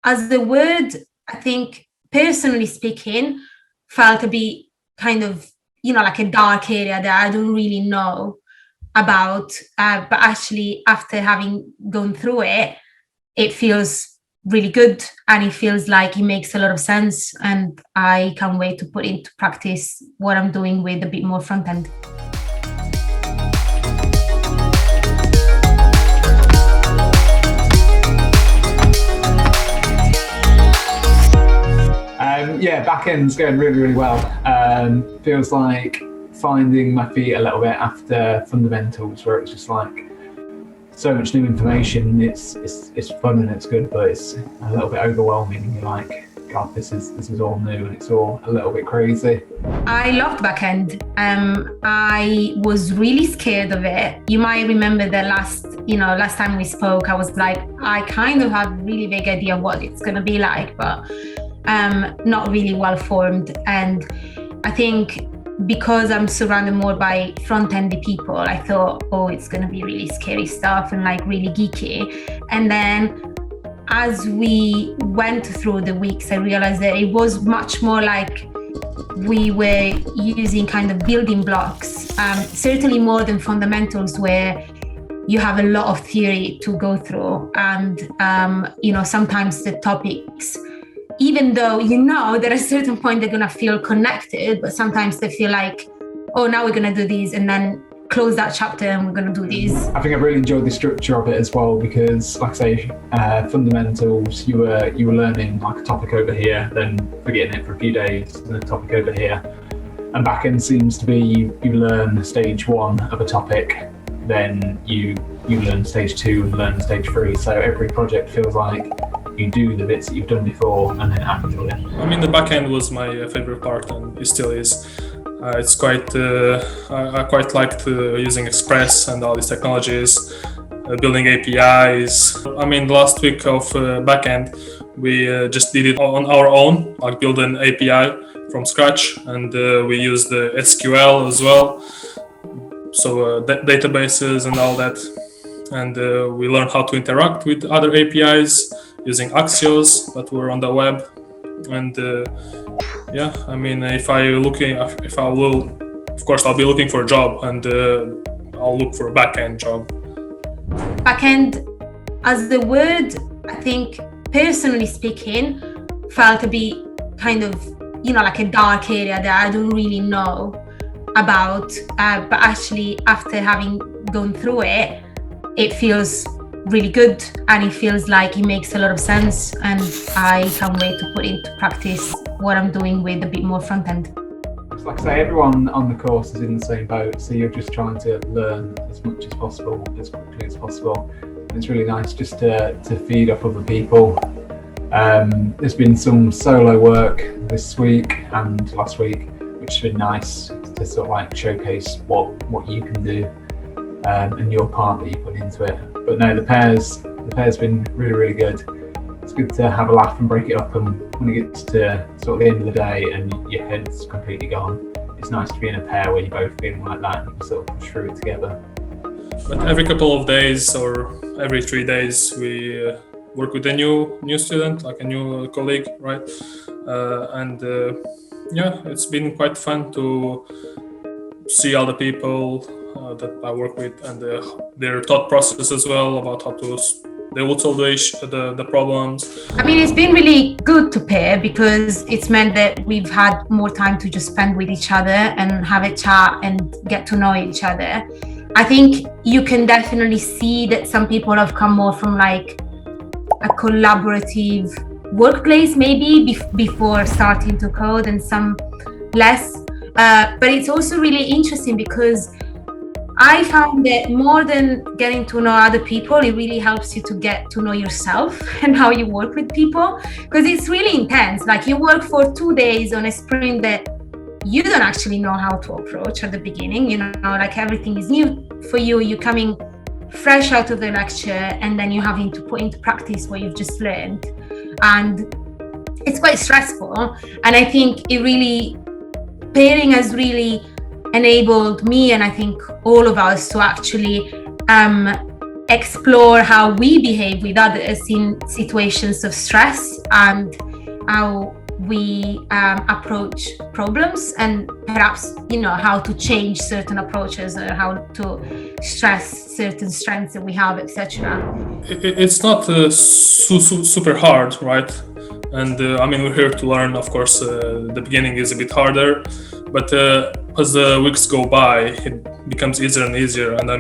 as the word, I think, personally speaking, felt a bit kind of, like a dark area that I don't really know about. But actually, after having gone through it, it feels really good and it feels like it makes a lot of sense. And I can't wait to put into practice what I'm doing with a bit more front end. Back end's going really, really well. Feels like finding my feet a little bit after fundamentals, where it's just like so much new information. It's fun and it's good, but it's a little bit overwhelming. You're like, God, this is all new and it's all a little bit crazy. I loved back end. I was really scared of it. You might remember the last time we spoke, I was like, I kind of had a really big idea of what it's going to be like, but not really well formed. And I think because I'm surrounded more by front-endy people, I thought, oh, it's going to be really scary stuff and like really geeky. And then as we went through the weeks, I realized that it was much more like we were using kind of building blocks, certainly more than fundamentals, where you have a lot of theory to go through. And, sometimes the topics, even though that at a certain point they're going to feel connected, but sometimes they feel like, oh, now we're going to do this and then close that chapter and we're going to do this. I think I've really enjoyed the structure of it as well, because like I say, fundamentals, you were learning like a topic over here, then forgetting it for a few days, and a topic over here. And back end seems to be you learn stage 1 of a topic, then you learn stage 2 and learn stage 3. So every project feels like you do the bits that you've done before and then add to it. I mean, the back end was my favorite part, and it still is. It's quite. I quite liked using Express and all these technologies, building APIs. I mean, last week of backend, we just did it on our own, like build an API from scratch, and we used the SQL as well, so databases and all that. And we learned how to interact with other APIs using Axios that were on the web. And I mean, if I will, of course, I'll be looking for a job, and I'll look for a backend job. Backend, as the word, I think, personally speaking, felt a bit kind of, like a dark area that I don't really know about. But actually, after having gone through it, it feels really good and it feels like it makes a lot of sense. And I can't wait to put into practice what I'm doing with a bit more front end. Like I say, everyone on the course is in the same boat, so you're just trying to learn as much as possible, as quickly as possible. And it's really nice just to feed off other people. There's been some solo work this week and last week, which has been nice to sort of like showcase what you can do and your part that you put into it. But no, the pair's been really, really good. It's good to have a laugh and break it up, and when it gets to sort of the end of the day and your head's completely gone, it's nice to be in a pair where you're both feeling like that and you can sort of push through it together. But every couple of days or every 3 days, we work with a new student, like a new colleague, right? It's been quite fun to see other people that I work with, and their thought process as well about how they would solve the problems. I mean, it's been really good to pair because it's meant that we've had more time to just spend with each other and have a chat and get to know each other. I think you can definitely see that some people have come more from like a collaborative workplace maybe before starting to code, and some less. But it's also really interesting because I found that more than getting to know other people, it really helps you to get to know yourself and how you work with people, because it's really intense. Like you work for 2 days on a sprint that you don't actually know how to approach at the beginning, like everything is new for you. You're coming fresh out of the lecture and then you're having to put into practice what you've just learned. And it's quite stressful. And I think pairing has really enabled me, and I think all of us, to actually explore how we behave with others in situations of stress and how we approach problems, and perhaps how to change certain approaches or how to stress certain strengths that we have, etc. It's not super hard, right? And we're here to learn. Of course, the beginning is a bit harder, but as the weeks go by, it becomes easier and easier. And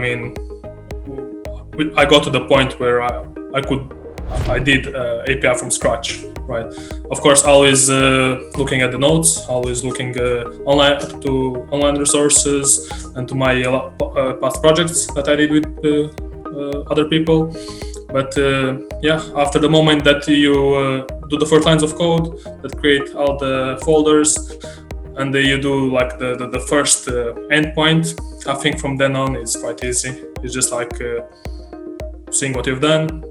I got to the point where I did API from scratch, right? Of course, always looking at the notes, always looking online resources and to my past projects that I did with other people. But after the moment that you do the 4 lines of code that create all the folders, and you do like the first endpoint, I think from then on it's quite easy. It's just like seeing what you've done,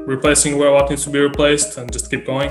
replacing what needs to be replaced, and just keep going.